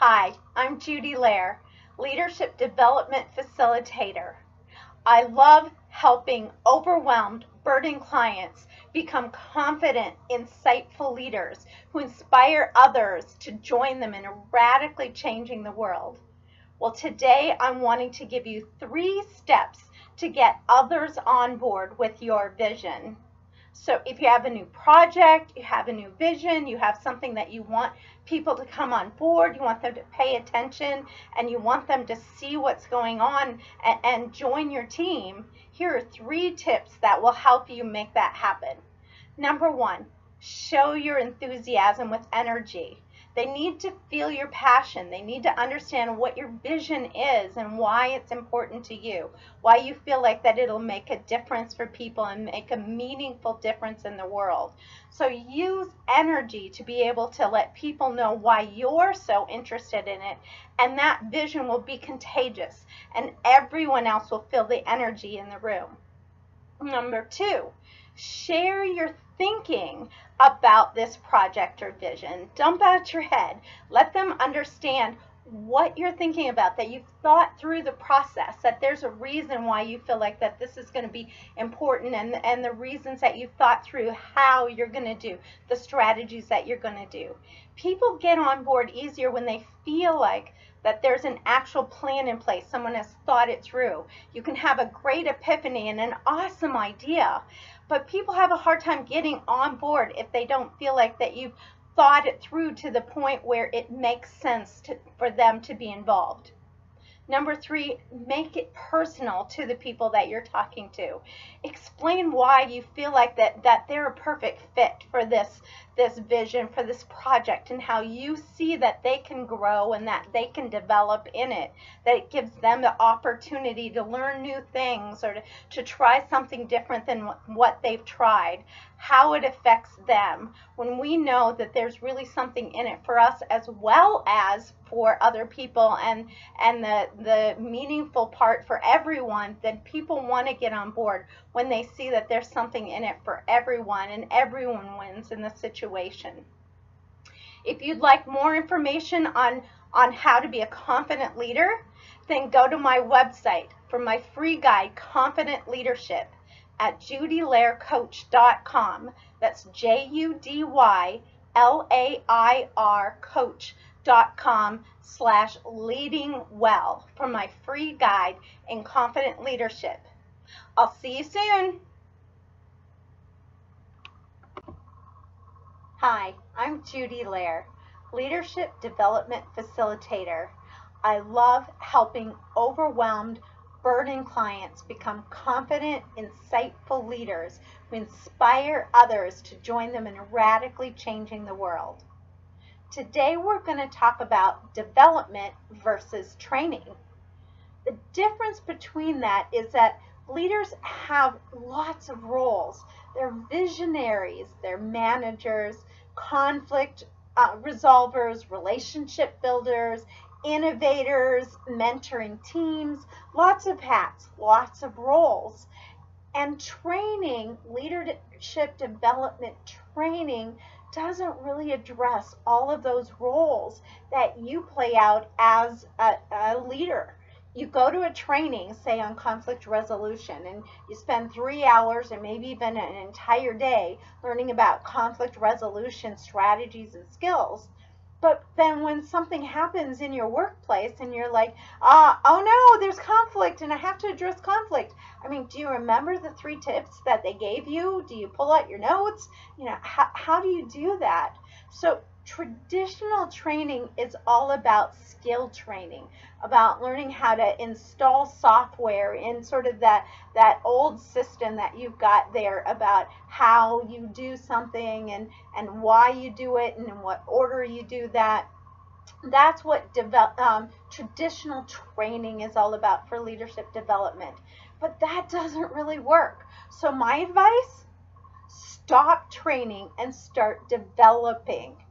Hi, I'm Judy Lair, Leadership Development Facilitator. I love helping overwhelmed, burdened clients become confident, insightful leaders who inspire others to join them in radically changing the world. Well, today I'm wanting to give you 3 steps to get others on board with your vision. So if you have a new project, you have a new vision, you have something that you want people to come on board, you want them to pay attention, and you want them to see what's going on and join your team, here are 3 tips that will help you make that happen. Number 1, show your enthusiasm with energy. They need to feel your passion. They need to understand what your vision is and why it's important to you, why you feel like that it'll make a difference for people and make a meaningful difference in the world. So use energy to be able to let people know why you're so interested in it, and that vision will be contagious and everyone else will feel the energy in the room. Number 2, share your thinking about this project or vision. Dump out your head. Let them understand what you're thinking about, that you've thought through the process, that there's a reason why you feel like that this is going to be important, and the reasons that you've thought through how you're going to do, the strategies that you're going to do. People get on board easier when they feel like that there's an actual plan in place. Someone has thought it through. You can have a great epiphany and an awesome idea, but people have a hard time getting on board if they don't feel like that you've thought it through to the point where it makes sense for them to be involved. Number 3, make it personal to the people that you're talking to. Explain why you feel like that they're a perfect fit for this vision, for this project, and how you see that they can grow and that they can develop in it, that it gives them the opportunity to learn new things or to try something different than what they've tried, how it affects them. When we know that there's really something in it for us as well as for other people, and the meaningful part for everyone, then people want to get on board when they see that there's something in it for everyone and everyone wins in the situation. If you'd like more information on how to be a confident leader, then go to my website for my free guide, Confident Leadership, at judylaircoach.com. That's JUDYLAIR coach.com/leadingwell for my free guide in confident leadership. I'll see you soon. Hi, I'm Judy Lair, Leadership Development Facilitator. I love helping overwhelmed, burdened clients become confident, insightful leaders who inspire others to join them in radically changing the world. Today we're going to talk about development versus training. The difference between that is that leaders have lots of roles. They're visionaries, they're managers, conflict resolvers, relationship builders, innovators, mentoring teams, lots of hats, lots of roles. And training, leadership development training, doesn't really address all of those roles that you play out as a leader. You go to a training, say on conflict resolution, and you spend 3 hours or maybe even an entire day learning about conflict resolution strategies and skills. But then when something happens in your workplace and you're like, oh no, there's conflict and I have to address conflict. I mean, do you remember the 3 tips that they gave you? Do you pull out your notes? You know, how do you do that? So traditional training is all about skill training, about learning how to install software in sort of that old system that you've got there, about how you do something and why you do it and in what order you do that. That's what traditional training is all about for leadership development. But that doesn't really work. So my advice, stop training and start developing.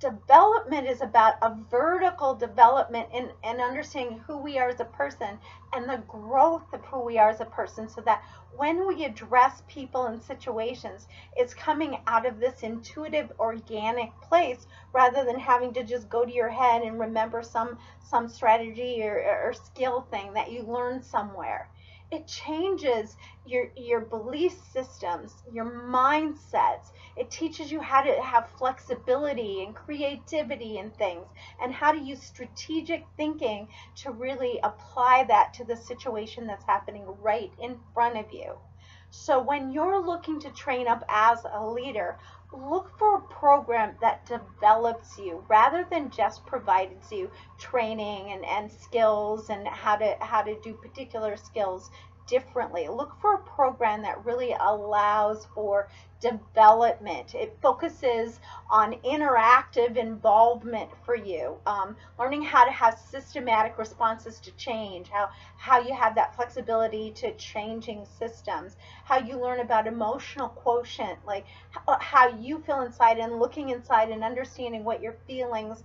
Development is about a vertical development and understanding who we are as a person and the growth of who we are as a person, so that when we address people and situations, it's coming out of this intuitive, organic place rather than having to just go to your head and remember some strategy or skill thing that you learned somewhere. It changes your belief systems, your mindsets. It teaches you how to have flexibility and creativity in things, and how to use strategic thinking to really apply that to the situation that's happening right in front of you. So when you're looking to train up as a leader, look for a program that develops you rather than just provides you training and skills and how to do particular skills differently. Look for a program that really allows for development. It focuses on interactive involvement for you, learning how to have systematic responses to change, how you have that flexibility to changing systems, how you learn about emotional quotient, like how you feel inside and looking inside and understanding what your feelings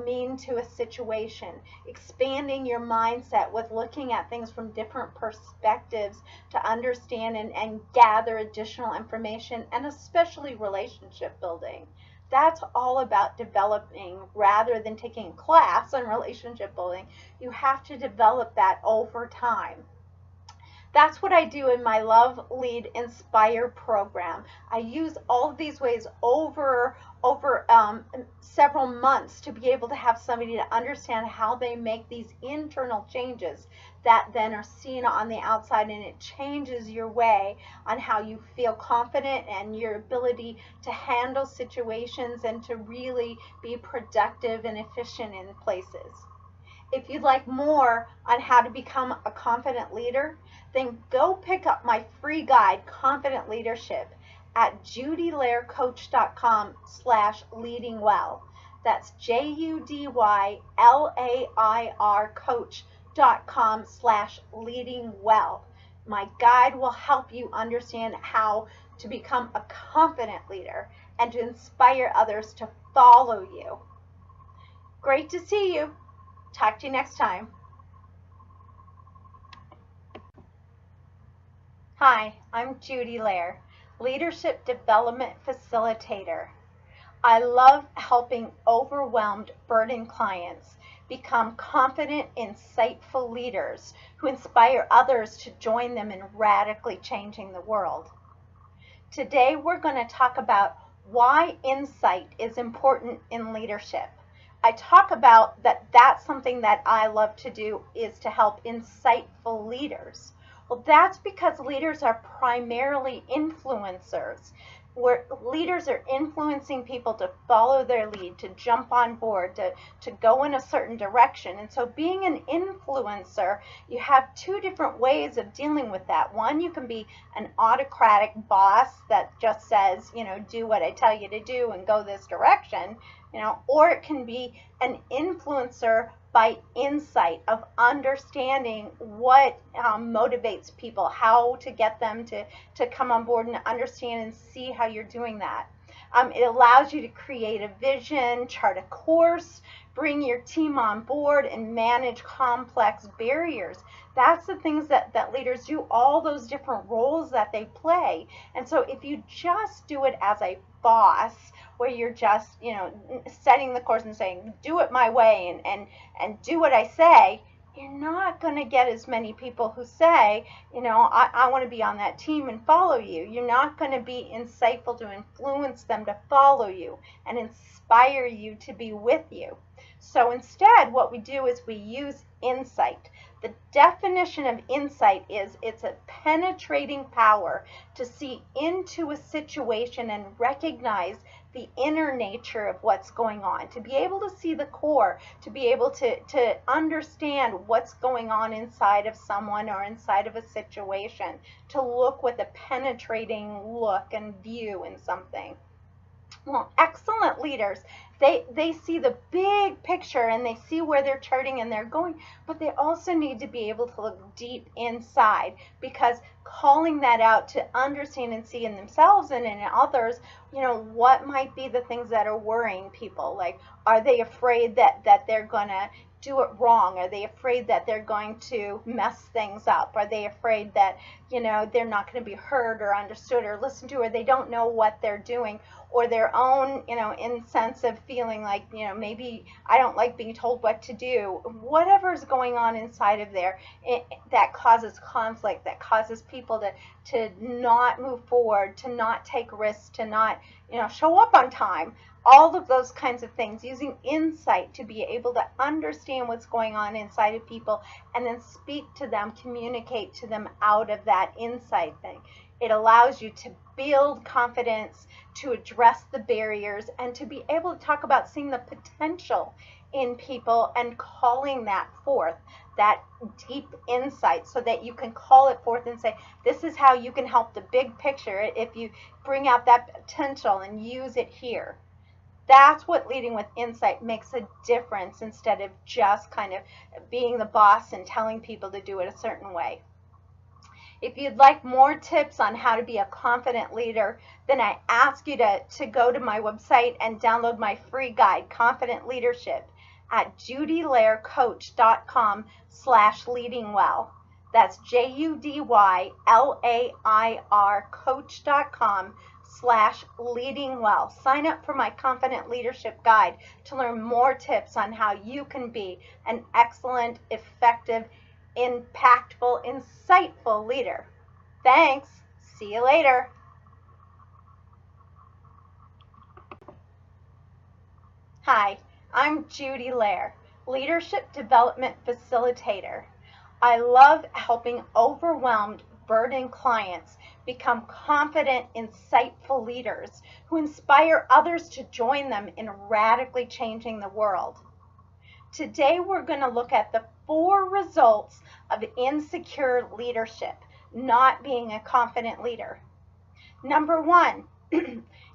mean to a situation, expanding your mindset with looking at things from different perspectives to understand and gather additional information, and especially relationship building. That's all about developing rather than taking a class on relationship building. You have to develop that over time. That's what I do in my Love, Lead, Inspire program. I use all of these ways over several months to be able to have somebody to understand how they make these internal changes that then are seen on the outside, and it changes your way on how you feel confident and your ability to handle situations and to really be productive and efficient in places. If you'd like more on how to become a confident leader, then go pick up my free guide, Confident Leadership, at judylaircoach.com/leadingwell. That's JUDYLAIR coach.com/leadingwell. My guide will help you understand how to become a confident leader and to inspire others to follow you. Great to see you. Talk to you next time. Hi, I'm Judy Lair, Leadership Development Facilitator. I love helping overwhelmed, burdened clients become confident, insightful leaders who inspire others to join them in radically changing the world. Today we're going to talk about why insight is important in leadership. I talk about that's something that I love to do, is to help insightful leaders. Well, that's because leaders are primarily influencers, where leaders are influencing people to follow their lead, to jump on board, to go in a certain direction. And so being an influencer, you have two different ways of dealing with that. One, you can be an autocratic boss that just says, do what I tell you to do and go this direction, or it can be an influencer by insight of understanding what motivates people, how to get them to come on board and understand and see how you're doing that. It allows you to create a vision, chart a course, bring your team on board, and manage complex barriers. That's the things that leaders do, all those different roles that they play. And so if you just do it as a boss, where you're just, setting the course and saying, do it my way and do what I say, you're not going to get as many people who say, I want to be on that team and follow you. You're not going to be insightful to influence them to follow you and inspire you to be with you. So instead, what we do is we use insight. The definition of insight is it's a penetrating power to see into a situation and recognize the inner nature of what's going on, to be able to see the core, to be able to understand what's going on inside of someone or inside of a situation, to look with a penetrating look and view in something. Well, excellent leaders, they see the big picture and they see where they're charting and they're going, but they also need to be able to look deep inside, because calling that out to understand and see in themselves and in others, what might be the things that are worrying people. Like, are they afraid that they're gonna do it wrong? Are they afraid that they're going to mess things up? Are they afraid that they're not going to be heard or understood or listened to, or they don't know what they're doing, or their own in sense of feeling like maybe I don't like being told what to do? Whatever's going on inside of there, that causes conflict, that causes people to not move forward, to not take risks, to not show up on time. All of those kinds of things, using insight to be able to understand what's going on inside of people and then speak to them, communicate to them out of that insight thing. It allows you to build confidence, to address the barriers, and to be able to talk about seeing the potential in people and calling that forth, that deep insight, so that you can call it forth and say, this is how you can help the big picture if you bring out that potential and use it here. That's what leading with insight makes a difference, instead of just kind of being the boss and telling people to do it a certain way. If you'd like more tips on how to be a confident leader, then I ask you to go to my website and download my free guide, Confident Leadership, at judylair.com/leadingwell. That's JUDYLAIR coach.com/leadingwell. Sign up for my Confident Leadership Guide to learn more tips on how you can be an excellent, effective, impactful, insightful leader. Thanks. See you later. Hi, I'm Judy Lair, Leadership Development Facilitator. I love helping overwhelmed, burdened clients become confident, insightful leaders who inspire others to join them in radically changing the world. Today we're going to look at the 4 results of insecure leadership, not being a confident leader. Number 1,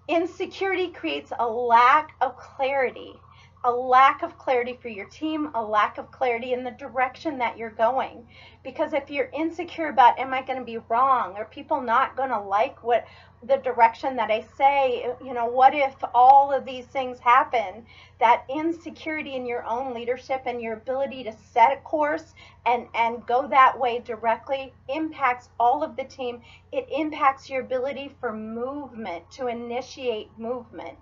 insecurity creates a lack of clarity. A lack of clarity for your team, a lack of clarity in the direction that you're going. Because if you're insecure about, am I going to be wrong? Are people not going to like what the direction that I say? What if all of these things happen? That insecurity in your own leadership and your ability to set a course and go that way directly impacts all of the team. It impacts your ability for movement, to initiate movement.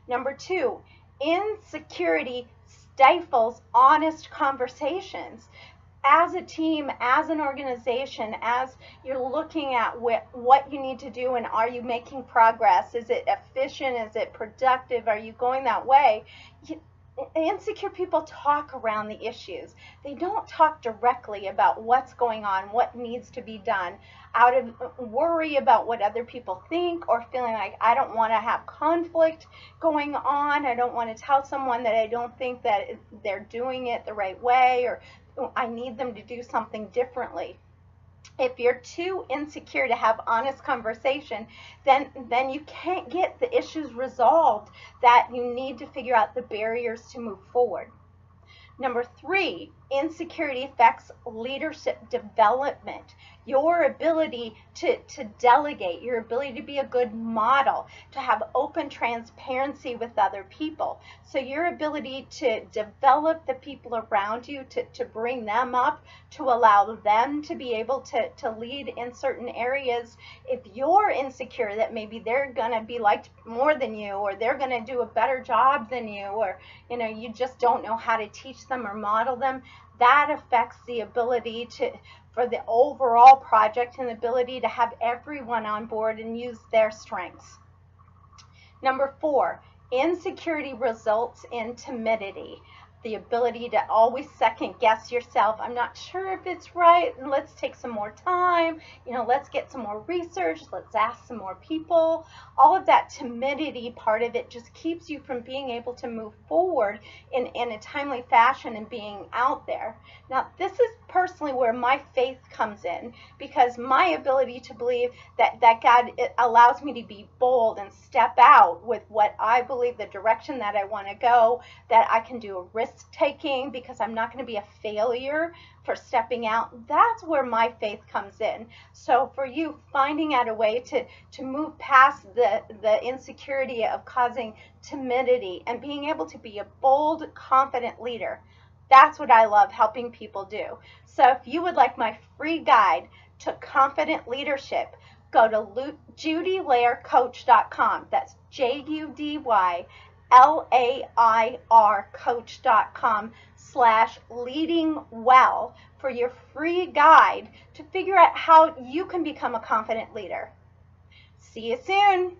Number 2, insecurity stifles honest conversations. As a team, as an organization, as you're looking at what you need to do and are you making progress? Is it efficient? Is it productive? Are you going that way? Insecure people talk around the issues. They don't talk directly about what's going on, what needs to be done, out of worry about what other people think, or feeling like I don't want to have conflict going on. I don't want to tell someone that I don't think that they're doing it the right way, or I need them to do something differently. If you're too insecure to have honest conversation, then you can't get the issues resolved that you need to figure out the barriers to move forward. Number 3, insecurity affects leadership development. Your ability to delegate, your ability to be a good model, to have open transparency with other people. So your ability to develop the people around you, to bring them up, to allow them to be able to lead in certain areas. If you're insecure that maybe they're going to be liked more than you, or they're going to do a better job than you, or you just don't know how to teach them or model them, that affects the ability for the overall project and the ability to have everyone on board and use their strengths. Number 4, insecurity results in timidity. the ability to always second guess yourself. I'm not sure if it's right, and let's take some more time. Let's get some more research. Let's ask some more people. All of that timidity part of it just keeps you from being able to move forward in a timely fashion and being out there. Now, this is personally where my faith comes in, because my ability to believe that God allows me to be bold and step out with what I believe, the direction that I want to go, that I can do a risk taking because I'm not going to be a failure for stepping out. That's where my faith comes in. So for you, finding out a way to move past the insecurity of causing timidity and being able to be a bold, confident leader, that's what I love helping people do. So if you would like my free guide to confident leadership, go to judylaircoach.com. That's JUDYLAIR coach.com/leadingwell for your free guide to figure out how you can become a confident leader. See you soon.